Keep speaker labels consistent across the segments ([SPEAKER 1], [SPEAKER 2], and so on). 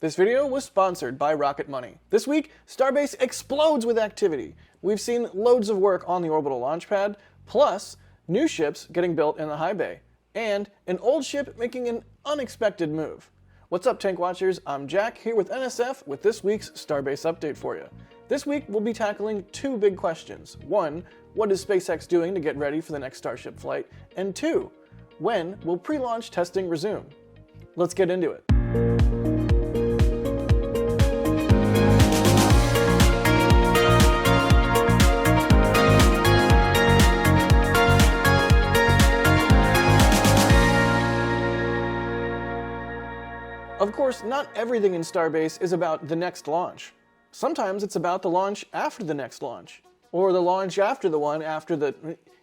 [SPEAKER 1] This video was sponsored by Rocket Money. This week, Starbase explodes with activity. We've seen loads of work on the orbital launch pad, plus new ships getting built in the high bay, and an old ship making an unexpected move. What's up, Tank Watchers? I'm Jack, here with NSF with this week's Starbase update for you. This week, we'll be tackling two big questions. One, what is SpaceX doing to get ready for the next Starship flight? And two, when will pre-launch testing resume? Let's get into it. Of course, not everything in Starbase is about the next launch. Sometimes it's about the launch after the next launch, or the launch after the one after the...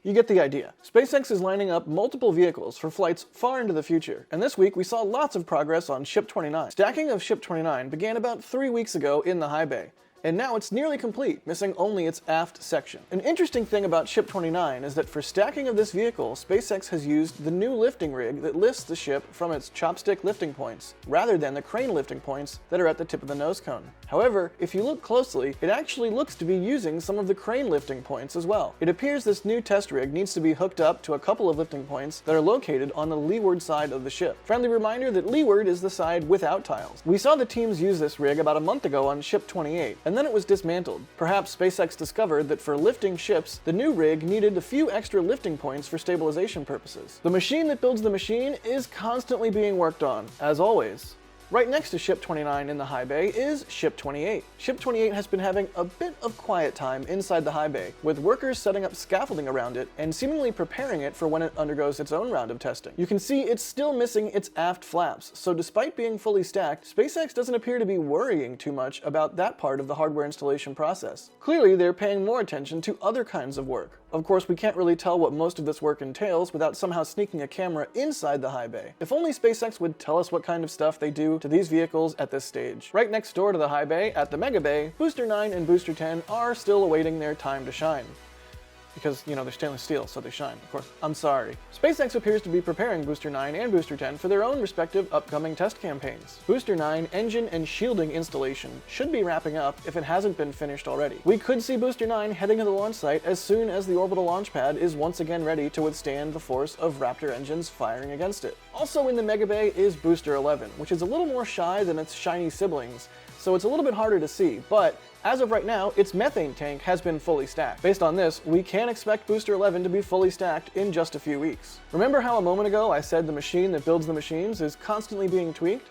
[SPEAKER 1] You get the idea. SpaceX is lining up multiple vehicles for flights far into the future, and this week we saw lots of progress on Ship 29. Stacking of Ship 29 began about 3 weeks ago in the high bay, and now it's nearly complete, missing only its aft section. An interesting thing about Ship 29 is that for stacking of this vehicle, SpaceX has used the new lifting rig that lifts the ship from its chopstick lifting points, rather than the crane lifting points that are at the tip of the nose cone. However, if you look closely, it actually looks to be using some of the crane lifting points as well. It appears this new test rig needs to be hooked up to a couple of lifting points that are located on the leeward side of the ship. Friendly reminder that leeward is the side without tiles. We saw the teams use this rig about a month ago on Ship 28, and then it was dismantled. Perhaps SpaceX discovered that for lifting ships, the new rig needed a few extra lifting points for stabilization purposes. The machine that builds the machine is constantly being worked on, as always. Right next to Ship 29 in the high bay is Ship 28. Ship 28 has been having a bit of quiet time inside the high bay, with workers setting up scaffolding around it and seemingly preparing it for when it undergoes its own round of testing. You can see it's still missing its aft flaps, so despite being fully stacked, SpaceX doesn't appear to be worrying too much about that part of the hardware installation process. Clearly, they're paying more attention to other kinds of work. Of course, we can't really tell what most of this work entails without somehow sneaking a camera inside the high bay. If only SpaceX would tell us what kind of stuff they do to these vehicles at this stage. Right next door to the high bay, at the Mega Bay, Booster 9 and Booster 10 are still awaiting their time to shine. Because, you know, they're stainless steel, so they shine, of course. I'm sorry. SpaceX appears to be preparing Booster 9 and Booster 10 for their own respective upcoming test campaigns. Booster 9 engine and shielding installation should be wrapping up if it hasn't been finished already. We could see Booster 9 heading to the launch site as soon as the orbital launch pad is once again ready to withstand the force of Raptor engines firing against it. Also in the Mega Bay is Booster 11, which is a little more shy than its shiny siblings, so it's a little bit harder to see, but as of right now, its methane tank has been fully stacked. Based on this, we can expect Booster 11 to be fully stacked in just a few weeks. Remember how a moment ago I said the machine that builds the machines is constantly being tweaked?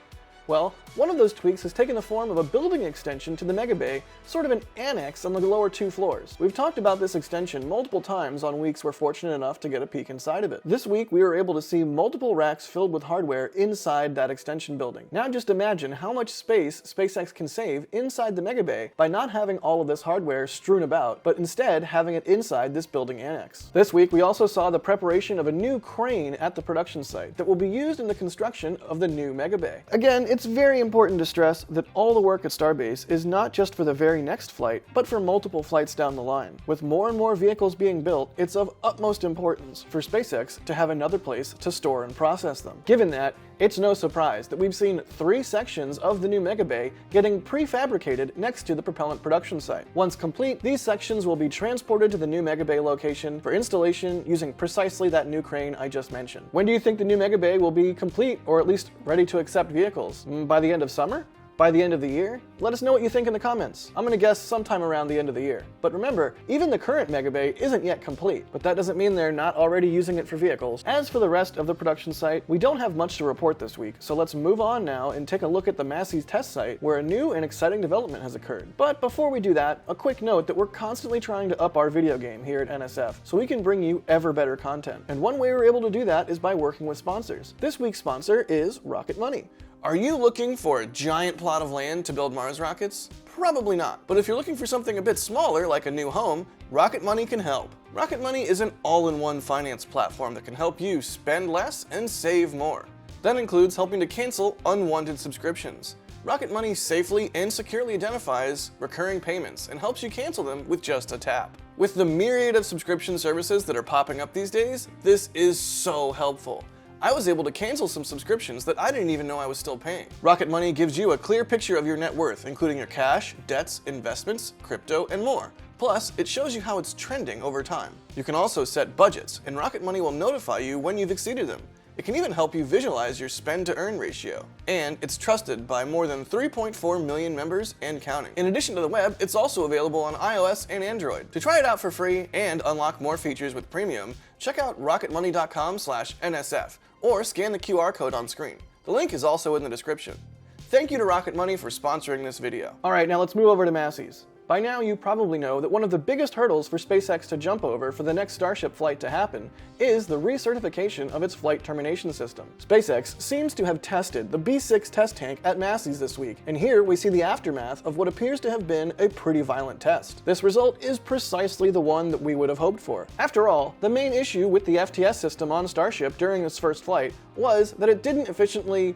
[SPEAKER 1] Well, one of those tweaks has taken the form of a building extension to the Mega Bay, sort of an annex on the lower 2 floors. We've talked about this extension multiple times on weeks we're fortunate enough to get a peek inside of it. This week we were able to see multiple racks filled with hardware inside that extension building. Now just imagine how much space SpaceX can save inside the Mega Bay by not having all of this hardware strewn about, but instead having it inside this building annex. This week we also saw the preparation of a new crane at the production site that will be used in the construction of the new Mega Bay. Again, it's very important to stress that all the work at Starbase is not just for the very next flight, but for multiple flights down the line. With more and more vehicles being built, it's of utmost importance for SpaceX to have another place to store and process them. Given that, it's no surprise that we've seen 3 sections of the new Mega Bay getting prefabricated next to the propellant production site. Once complete, these sections will be transported to the new Mega Bay location for installation using precisely that new crane I just mentioned. When do you think the new Mega Bay will be complete, or at least ready to accept vehicles? By the end of summer? By the end of the year? Let us know what you think in the comments. I'm gonna guess sometime around the end of the year. But remember, even the current Mega Bay isn't yet complete, but that doesn't mean they're not already using it for vehicles. As for the rest of the production site, we don't have much to report this week, so let's move on now and take a look at the Massey's test site, where a new and exciting development has occurred. But before we do that, a quick note that we're constantly trying to up our video game here at NSF, so we can bring you ever better content. And one way we're able to do that is by working with sponsors. This week's sponsor is Rocket Money. Are you looking for a giant plot of land to build Mars rockets? Probably not. But if you're looking for something a bit smaller, like a new home, Rocket Money can help. Rocket Money is an all-in-one finance platform that can help you spend less and save more. That includes helping to cancel unwanted subscriptions. Rocket Money safely and securely identifies recurring payments and helps you cancel them with just a tap. With the myriad of subscription services that are popping up these days, this is so helpful. I was able to cancel some subscriptions that I didn't even know I was still paying. Rocket Money gives you a clear picture of your net worth, including your cash, debts, investments, crypto, and more. Plus, it shows you how it's trending over time. You can also set budgets, and Rocket Money will notify you when you've exceeded them. It can even help you visualize your spend-to-earn ratio. And it's trusted by more than 3.4 million members and counting. In addition to the web, it's also available on iOS and Android. To try it out for free and unlock more features with premium, check out rocketmoney.com/NSF or scan the QR code on screen. The link is also in the description. Thank you to Rocket Money for sponsoring this video. All right, now let's move over to Massey's. By now, you probably know that one of the biggest hurdles for SpaceX to jump over for the next Starship flight to happen is the recertification of its flight termination system. SpaceX seems to have tested the B6 test tank at Massey's this week, and here we see the aftermath of what appears to have been a pretty violent test. This result is precisely the one that we would have hoped for. After all, the main issue with the FTS system on Starship during its first flight was that it didn't efficiently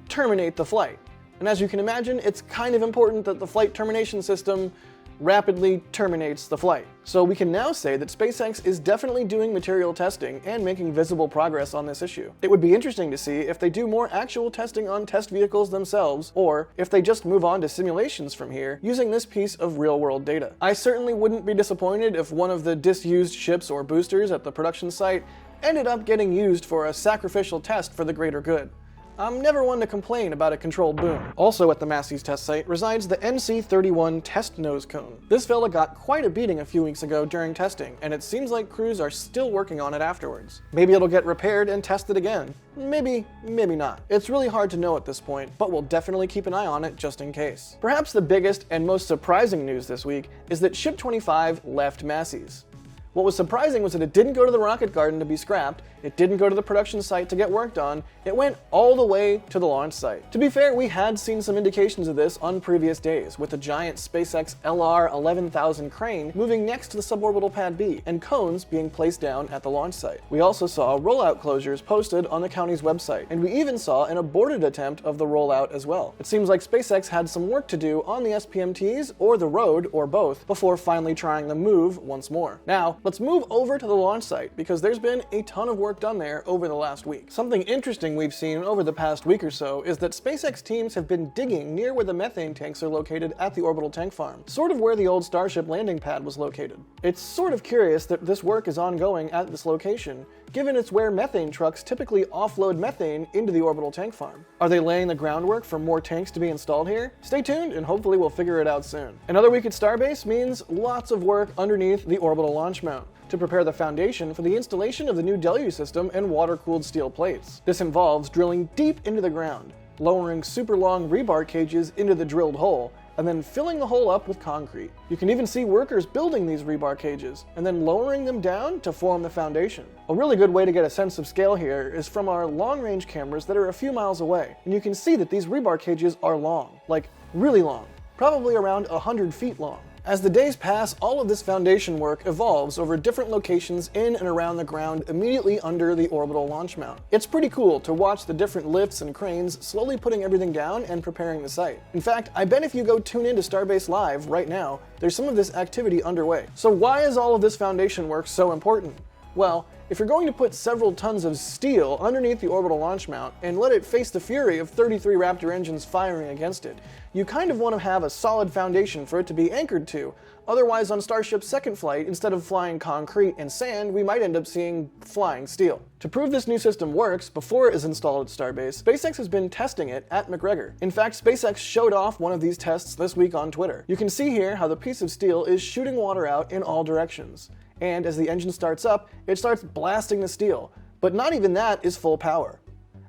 [SPEAKER 1] terminate the flight. And as you can imagine, it's kind of important that the flight termination system rapidly terminates the flight. So we can now say that SpaceX is definitely doing material testing and making visible progress on this issue. It would be interesting to see if they do more actual testing on test vehicles themselves, or if they just move on to simulations from here using this piece of real-world data. I certainly wouldn't be disappointed if one of the disused ships or boosters at the production site ended up getting used for a sacrificial test for the greater good. I'm never one to complain about a controlled boom. Also at the Massey's test site resides the NC-31 test nose cone. This fella got quite a beating a few weeks ago during testing, and it seems like crews are still working on it afterwards. Maybe it'll get repaired and tested again. Maybe, maybe not. It's really hard to know at this point, but we'll definitely keep an eye on it just in case. Perhaps the biggest and most surprising news this week is that Ship 25 left Massey's. What was surprising was that it didn't go to the rocket garden to be scrapped, it didn't go to the production site to get worked on, it went all the way to the launch site. To be fair, we had seen some indications of this on previous days, with the giant SpaceX LR-11000 crane moving next to the suborbital pad B, and cones being placed down at the launch site. We also saw rollout closures posted on the county's website, and we even saw an aborted attempt of the rollout as well. It seems like SpaceX had some work to do on the SPMTs, or the road, or both, before finally trying the move once more. Now, let's move over to the launch site, because there's been a ton of work done there over the last week. Something interesting we've seen over the past week or so is that SpaceX teams have been digging near where the methane tanks are located at the orbital tank farm, sort of where the old Starship landing pad was located. It's sort of curious that this work is ongoing at this location, given it's where methane trucks typically offload methane into the orbital tank farm. Are they laying the groundwork for more tanks to be installed here? Stay tuned and hopefully we'll figure it out soon. Another week at Starbase means lots of work underneath the orbital launch mount to prepare the foundation for the installation of the new deluge system and water-cooled steel plates. This involves drilling deep into the ground, lowering super long rebar cages into the drilled hole, and then filling the hole up with concrete. You can even see workers building these rebar cages, and then lowering them down to form the foundation. A really good way to get a sense of scale here is from our long-range cameras that are a few miles away, and you can see that these rebar cages are long, like really long, probably around 100 feet long. As the days pass, all of this foundation work evolves over different locations in and around the ground immediately under the orbital launch mount. It's pretty cool to watch the different lifts and cranes slowly putting everything down and preparing the site. In fact, I bet if you go tune into Starbase Live right now, there's some of this activity underway. So why is all of this foundation work so important? Well, if you're going to put several tons of steel underneath the orbital launch mount and let it face the fury of 33 Raptor engines firing against it, you kind of want to have a solid foundation for it to be anchored to. Otherwise, on Starship's second flight, instead of flying concrete and sand, we might end up seeing flying steel. To prove this new system works before it is installed at Starbase, SpaceX has been testing it at McGregor. In fact, SpaceX showed off one of these tests this week on Twitter. You can see here how the piece of steel is shooting water out in all directions. And as the engine starts up, it starts blasting the steel. But not even that is full power.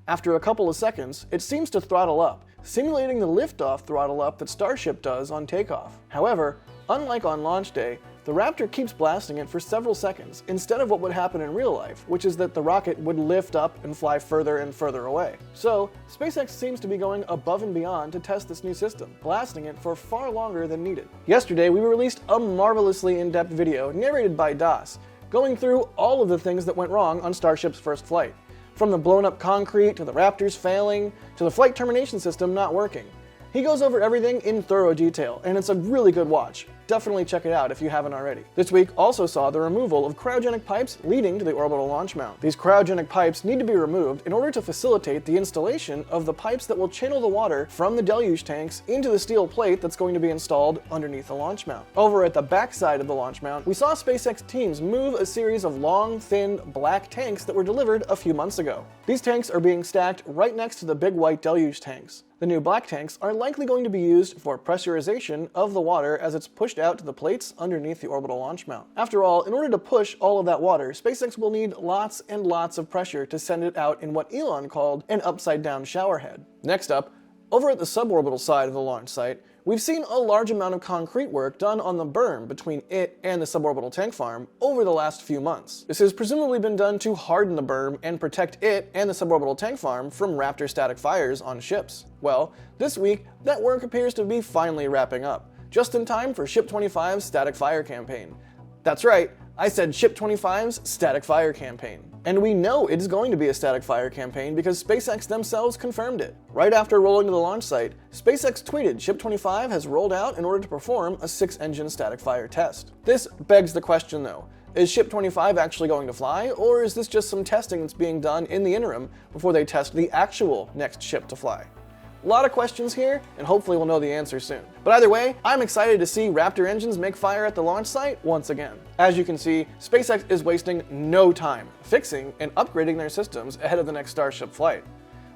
[SPEAKER 1] After a couple of seconds, it seems to throttle up, simulating the liftoff throttle up that Starship does on takeoff. However, unlike on launch day, the Raptor keeps blasting it for several seconds, instead of what would happen in real life, which is that the rocket would lift up and fly further and further away. So, SpaceX seems to be going above and beyond to test this new system, blasting it for far longer than needed. Yesterday, we released a marvelously in-depth video narrated by Das, going through all of the things that went wrong on Starship's first flight. From the blown up concrete, to the Raptors failing, to the flight termination system not working. He goes over everything in thorough detail, and it's a really good watch. Definitely check it out if you haven't already. This week also saw the removal of cryogenic pipes leading to the orbital launch mount. These cryogenic pipes need to be removed in order to facilitate the installation of the pipes that will channel the water from the deluge tanks into the steel plate that's going to be installed underneath the launch mount. Over at the back side of the launch mount, we saw SpaceX teams move a series of long, thin, black tanks that were delivered a few months ago. These tanks are being stacked right next to the big white deluge tanks. The new black tanks are likely going to be used for pressurization of the water as it's pushed out to the plates underneath the orbital launch mount. After all, in order to push all of that water, SpaceX will need lots and lots of pressure to send it out in what Elon called an upside-down shower head. Next up, over at the suborbital side of the launch site, we've seen a large amount of concrete work done on the berm between it and the suborbital tank farm over the last few months. This has presumably been done to harden the berm and protect it and the suborbital tank farm from Raptor static fires on ships. Well, this week, that work appears to be finally wrapping up, just in time for Ship 25's static fire campaign. That's right, I said Ship 25's static fire campaign. And we know it is going to be a static fire campaign because SpaceX themselves confirmed it. Right after rolling to the launch site, SpaceX tweeted Ship 25 has rolled out in order to perform a 6-engine static fire test. This begs the question though, is Ship 25 actually going to fly, or is this just some testing that's being done in the interim before they test the actual next ship to fly? A lot of questions here, and hopefully we'll know the answer soon. But either way, I'm excited to see Raptor engines make fire at the launch site once again. As you can see, SpaceX is wasting no time fixing and upgrading their systems ahead of the next Starship flight.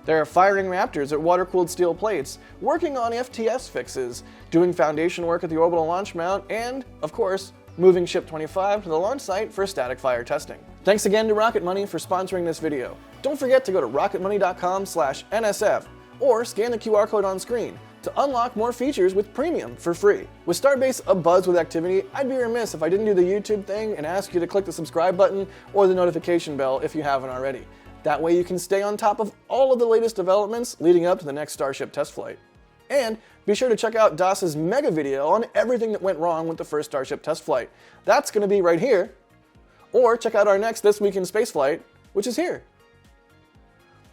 [SPEAKER 1] They're firing Raptors at water-cooled steel plates, working on FTS fixes, doing foundation work at the orbital launch mount, and, of course, moving Ship 25 to the launch site for static fire testing. Thanks again to Rocket Money for sponsoring this video. Don't forget to go to rocketmoney.com/NSF or scan the QR code on screen to unlock more features with Premium for free. With Starbase abuzz with activity, I'd be remiss if I didn't do the YouTube thing and ask you to click the subscribe button or the notification bell if you haven't already. That way you can stay on top of all of the latest developments leading up to the next Starship test flight. And be sure to check out DAS's mega video on everything that went wrong with the first Starship test flight. That's going to be right here. Or check out our next This Week in Spaceflight, which is here.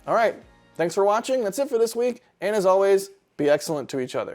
[SPEAKER 1] Alright, thanks for watching, that's it for this week, and as always, be excellent to each other.